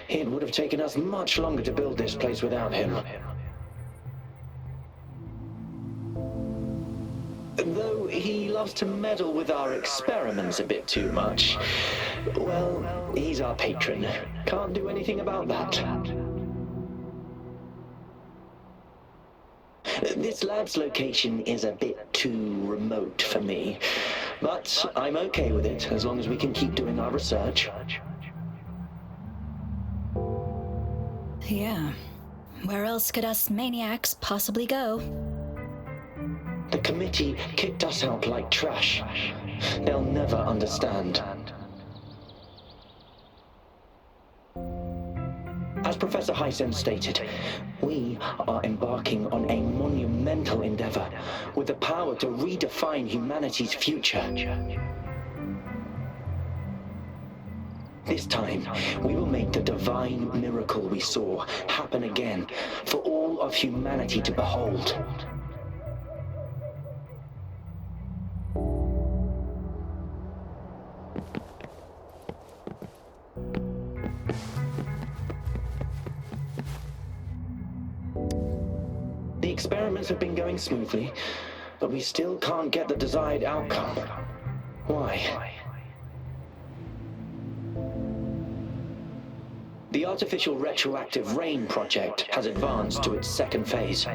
It would have taken us much longer to build this place without him. Though he loves to meddle with our experiments a bit too much. Well, he's our patron. Can't do anything about that. This lab's location is a bit too remote for me, but I'm okay with it as long as we can keep doing our research. Yeah. Where else could us maniacs possibly go? The committee kicked us out like trash. They'll never understand. As Professor Hysen stated, we are embarking on a monumental endeavor with the power to redefine humanity's future. This time, we will make the divine miracle we saw happen again for all of humanity to behold. The experiments have been going smoothly, but we still can't get the desired outcome. Why? The artificial retroactive rain project has advanced to its second phase.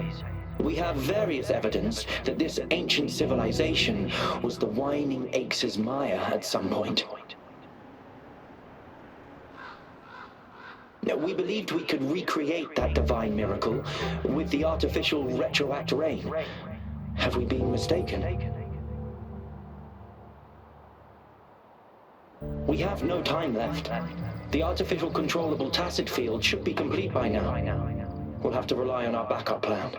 We have various evidence that this ancient civilization was the Whining Aches' Maya at some point. We believed we could recreate that divine miracle with the artificial retroact rain. Have we been mistaken? We have no time left. The artificial controllable tacit field should be complete by now. We'll have to rely on our backup plan.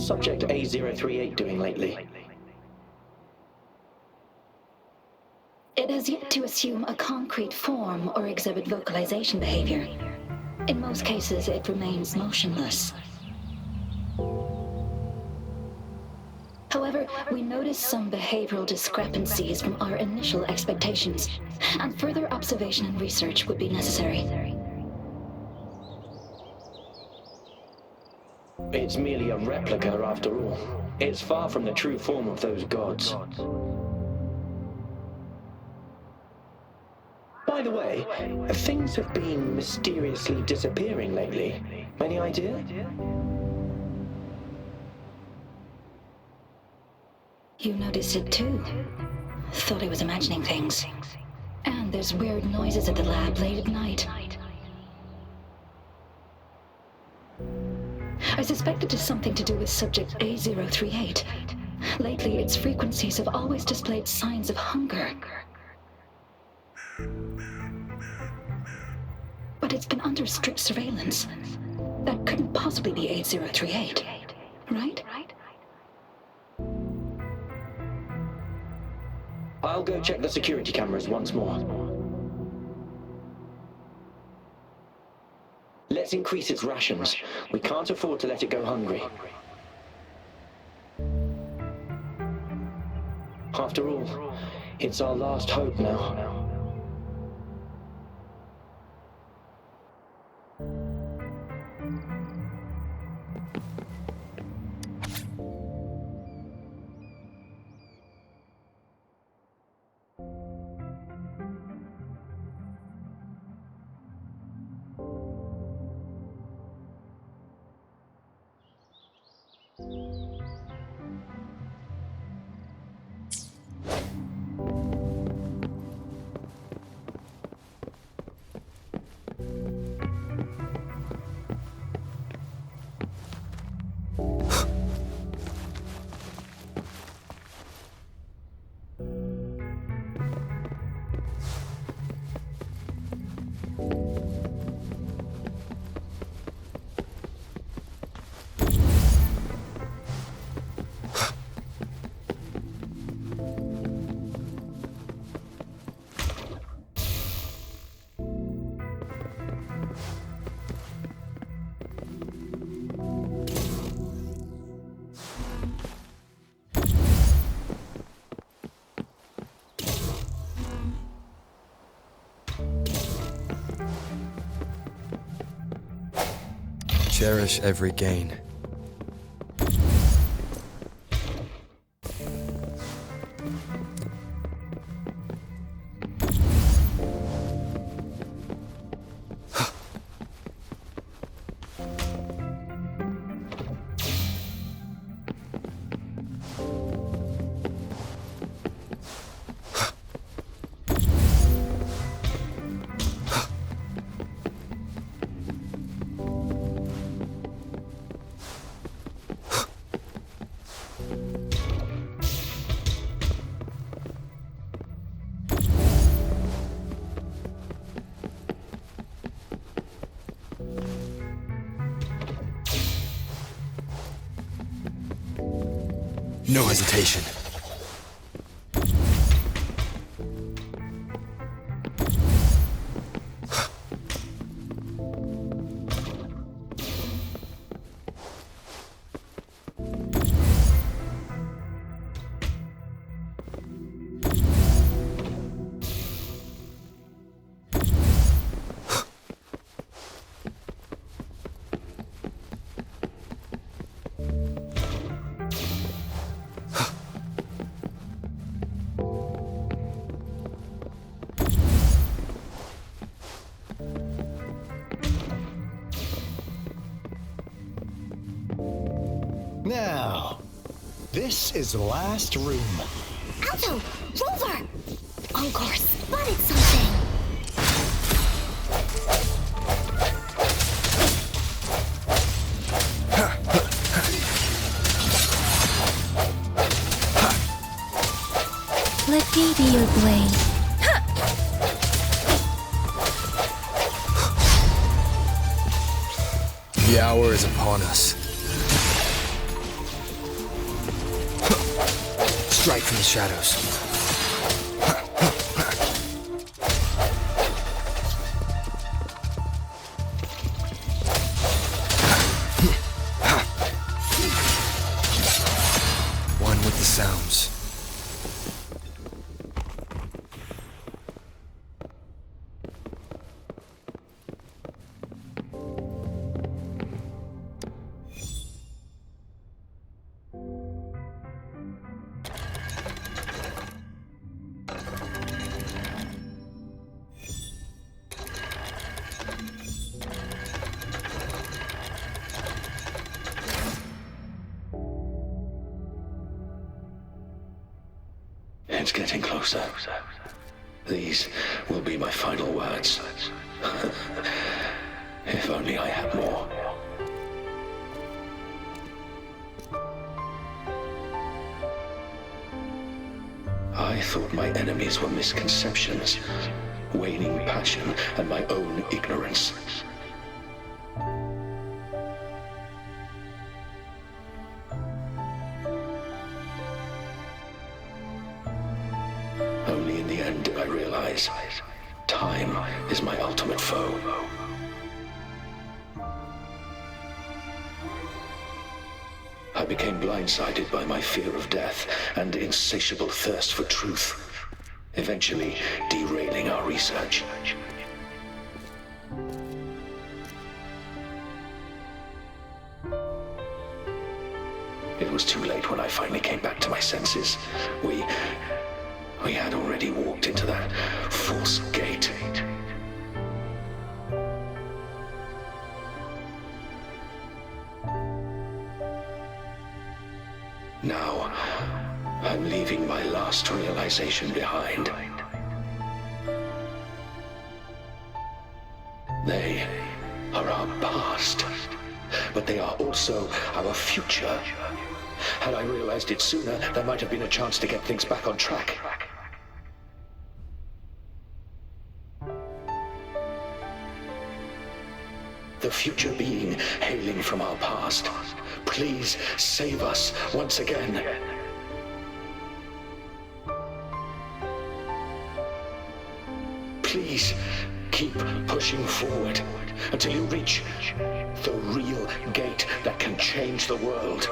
Subject A038 doing lately? It has yet to assume a concrete form or exhibit vocalization behavior. In most cases, it remains motionless. However, we noticed some behavioral discrepancies from our initial expectations, and further observation and research would be necessary. It's merely a replica after all. It's far from the true form of those gods. By the way, things have been mysteriously disappearing lately. Any idea? You noticed it too. Thought I was imagining things. And there's weird noises at the lab late at night. I suspect it is something to do with subject A038. Lately, its frequencies have always displayed signs of hunger. But it's been under strict surveillance. That couldn't possibly be A038, right? I'll go check the security cameras once more. Let's increase its rations. We can't afford to let it go hungry. After all, it's our last hope now. Cherish every gain. No hesitation. Now, this is the last room. Alto! Rover! Encore spotted something! Let me be your blade. The hour is upon us. Strike from the shadows. One with the sounds. It's getting closer. These will be my final words. If only I had more. I thought my enemies were misconceptions, waning passion, and my own ignorance. Only in the end did I realize time is my ultimate foe. I became blindsided by my fear of death and insatiable thirst for truth, eventually derailing our research. It was too late when I finally came back to my senses. We had already walked into that false gate. Now, I'm leaving my last realization behind. They are our past, but they are also our future. Had I realized it sooner, there might have been a chance to get things back on track. The future being hailing from our past, please save us once again. Please keep pushing forward until you reach the real gate that can change the world.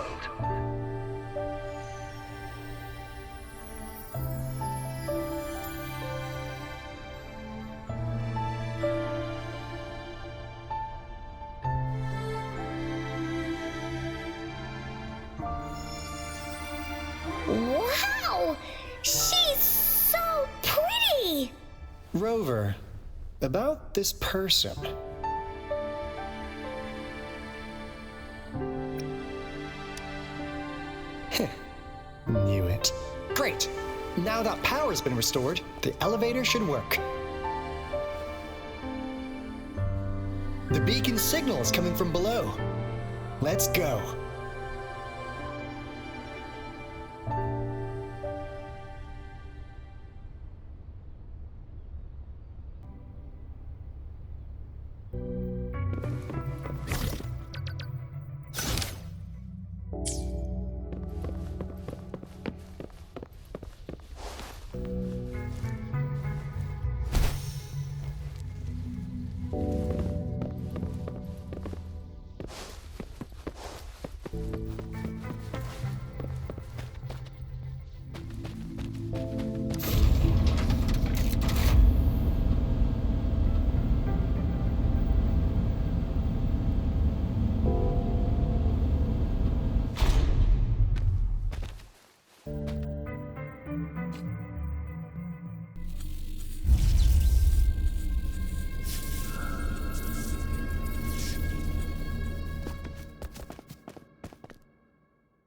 Wow! She's so pretty! Rover, about this person. Knew it. Great! Now that power's been restored, the elevator should work. The beacon signal is coming from below. Let's go.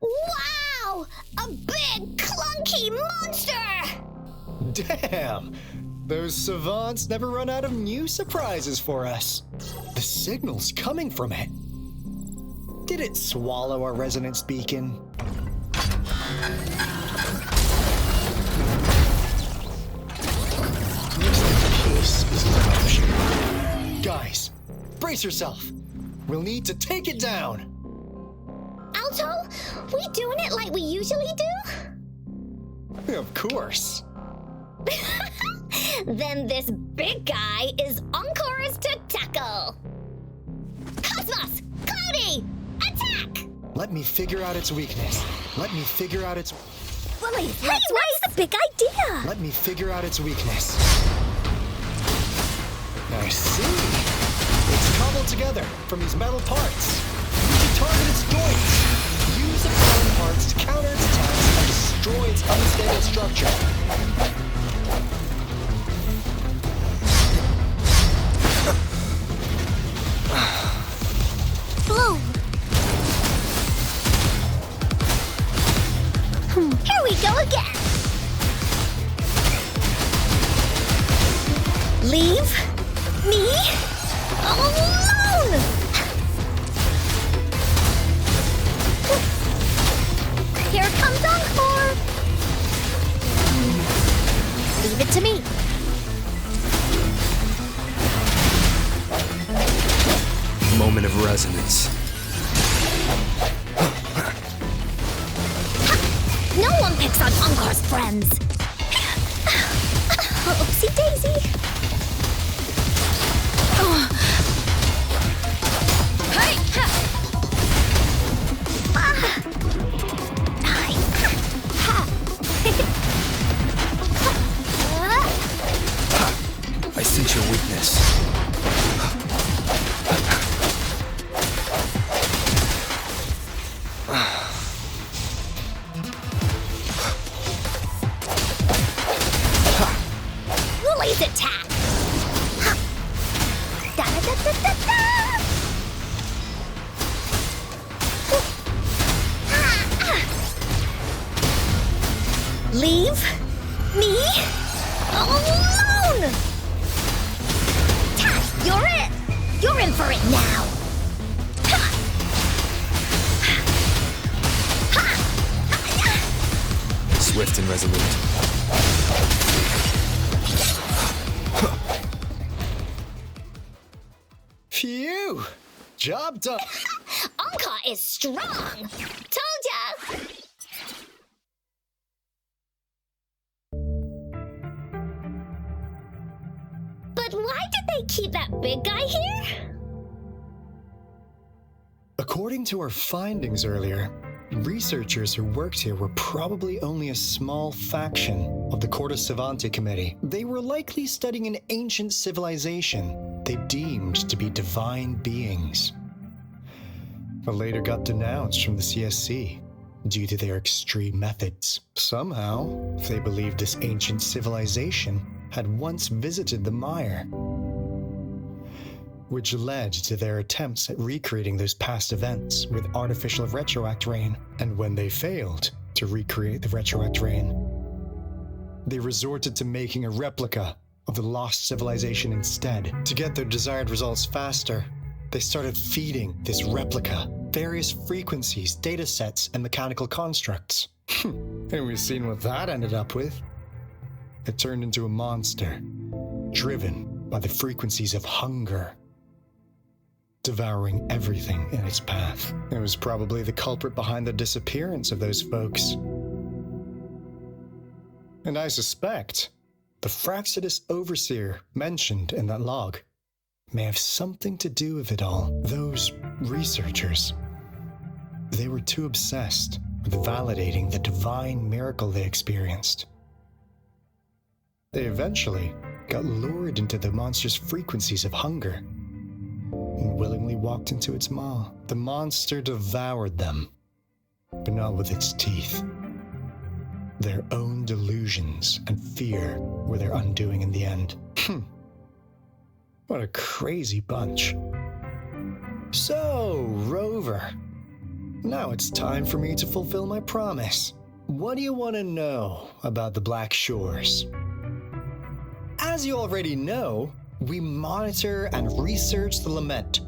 Wow! A big, clunky monster! Damn! Those savants never run out of new surprises for us. The signal's coming from it. Did it swallow our resonance beacon? Looks like peace is an option. Guys, brace yourself. We'll need to take it down. Alto, we doing it like we usually do? Of course. Then this big guy is Encore's to tackle. Cosmos! Cloudy! Attack! Let me figure out its weakness. Let me figure out its... Lily, what's the big idea? Let me figure out its weakness. I see. It's cobbled together from these metal parts. You can target its joints. Use the foreign parts to counter its attacks and destroy its unstable structure. Boom! Here we go again! Leave me alone! Here comes Encore! Leave it to me. Moment of resonance. No one picks on Encore's friends. Oopsie daisy. Hey! I sense your weakness. Lily's attack. Da-da-da-da-da-da. Leave me alone! You're it! You're in for it now! Swift and resolute. Phew! Job done! Encore is strong! Told ya! But why did they keep that big guy here? According to our findings earlier, researchers who worked here were probably only a small faction of the Corte Savante Committee. They were likely studying an ancient civilization they deemed to be divine beings, but later got denounced from the CSC due to their extreme methods. Somehow, they believed this ancient civilization had once visited the mire, which led to their attempts at recreating those past events with artificial retroact rain. And when they failed to recreate the retroact rain, they resorted to making a replica of the lost civilization instead. To get their desired results faster, they started feeding this replica various frequencies, data sets, and mechanical constructs. And we've seen what that ended up with. It turned into a monster, driven by the frequencies of hunger, devouring everything in its path. It was probably the culprit behind the disappearance of those folks. And I suspect the Fraxidus Overseer mentioned in that log may have something to do with it all. Those researchers, they were too obsessed with validating the divine miracle they experienced. They eventually got lured into the monster's frequencies of hunger and willingly walked into its maw. The monster devoured them, but not with its teeth. Their own delusions and fear were their undoing in the end. What a crazy bunch. So, Rover, now it's time for me to fulfill my promise. What do you want to know about the Black Shores? As you already know, we monitor and research the Lament,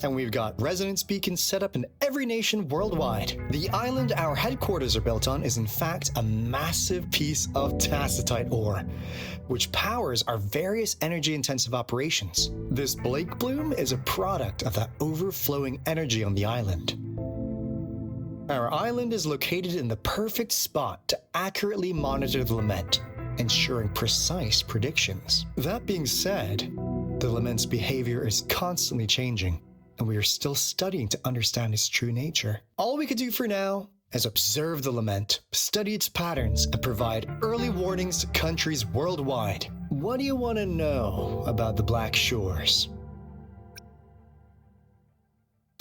and we've got resonance beacons set up in every nation worldwide. The island our headquarters are built on is in fact a massive piece of tacitite ore, which powers our various energy-intensive operations. This Blake Bloom is a product of that overflowing energy on the island. Our island is located in the perfect spot to accurately monitor the lament, ensuring precise predictions. That being said, the lament's behavior is constantly changing, and we are still studying to understand its true nature. All we can do for now is observe the lament, study its patterns, and provide early warnings to countries worldwide. What do you want to know about the Black Shores?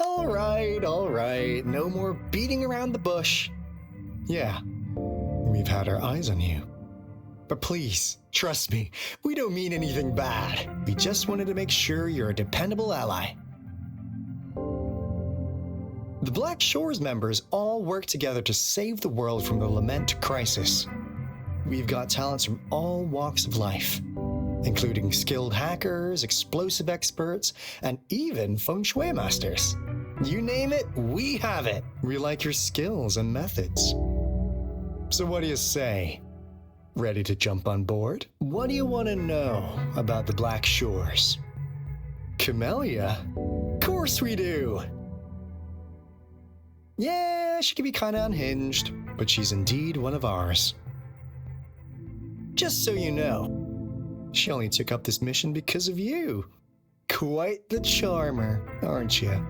All right, no more beating around the bush. Yeah, we've had our eyes on you. But please, trust me, we don't mean anything bad. We just wanted to make sure you're a dependable ally. The Black Shores members all work together to save the world from the lament crisis. We've got talents from all walks of life, including skilled hackers, explosive experts, and even feng shui masters. You name it, we have it. We like your skills and methods. So what do you say? Ready to jump on board? What do you want to know about the Black Shores? Camellia? Of course we do! Yeah, she can be kinda unhinged, but she's indeed one of ours. Just so you know, she only took up this mission because of you. Quite the charmer, aren't you?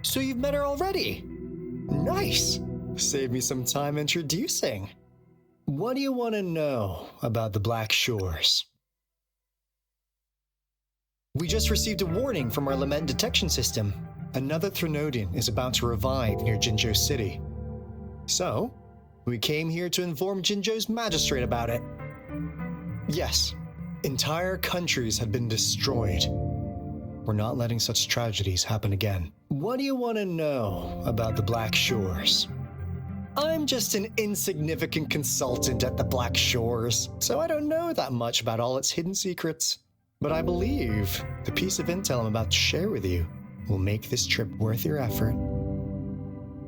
So you've met her already? Nice! Save me some time introducing. What do you want to know about the Black Shores? We just received a warning from our lament detection system. Another Threnodian is about to revive near Jinzhou City. So, we came here to inform Jinzhou's magistrate about it. Yes, entire countries have been destroyed. We're not letting such tragedies happen again. What do you want to know about the Black Shores? I'm just an insignificant consultant at the Black Shores, so I don't know that much about all its hidden secrets. But I believe the piece of intel I'm about to share with you will make this trip worth your effort.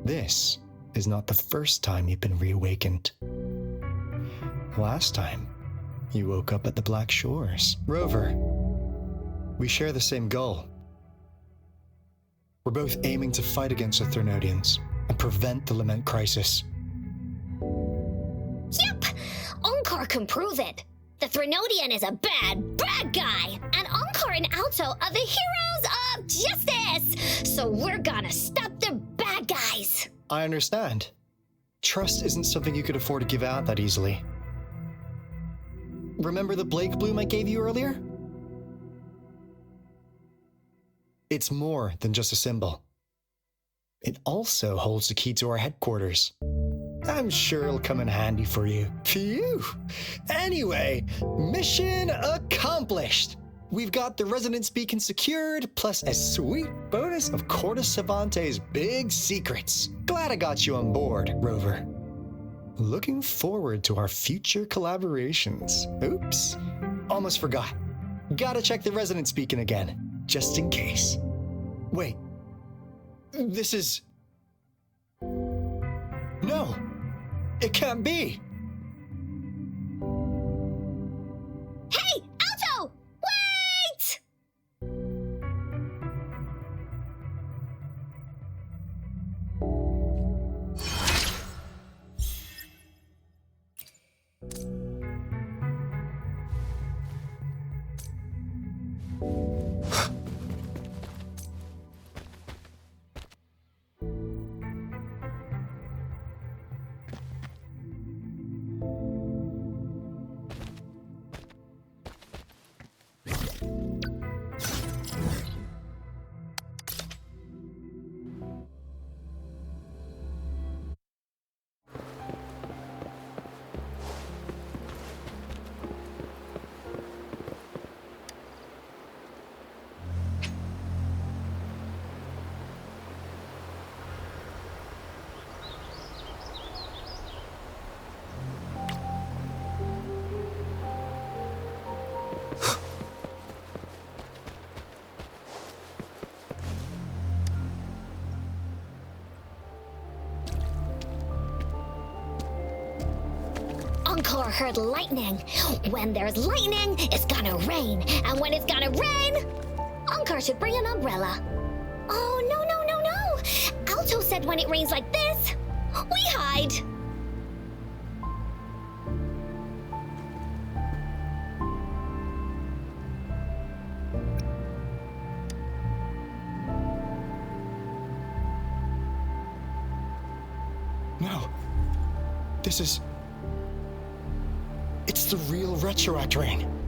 This is not the first time you've been reawakened. Last time, you woke up at the Black Shores. Rover, we share the same goal. We're both aiming to fight against the Threnodians and prevent the lament crisis. Yep! Onkar can prove it. The Threnodian is a bad, bad guy, and Onkar and Alto are the heroes of justice! So we're gonna stop the bad guys! I understand. Trust isn't something you could afford to give out that easily. Remember the Blake bloom I gave you earlier? It's more than just a symbol. It also holds the key to our headquarters. I'm sure it'll come in handy for you. Phew! Anyway, mission accomplished! We've got the resonance beacon secured, plus a sweet bonus of Corda Savante's big secrets. Glad I got you on board, Rover. Looking forward to our future collaborations. Oops, almost forgot. Gotta check the resonance beacon again, just in case. Wait, this is... No, it can't be. Hey, Alto! Wait! Onkar heard lightning. When there's lightning, it's gonna rain. And when it's gonna rain, Onkar should bring an umbrella. Oh, no. Alto said when it rains like this, side. No. This is... It's the real Retroact Rain.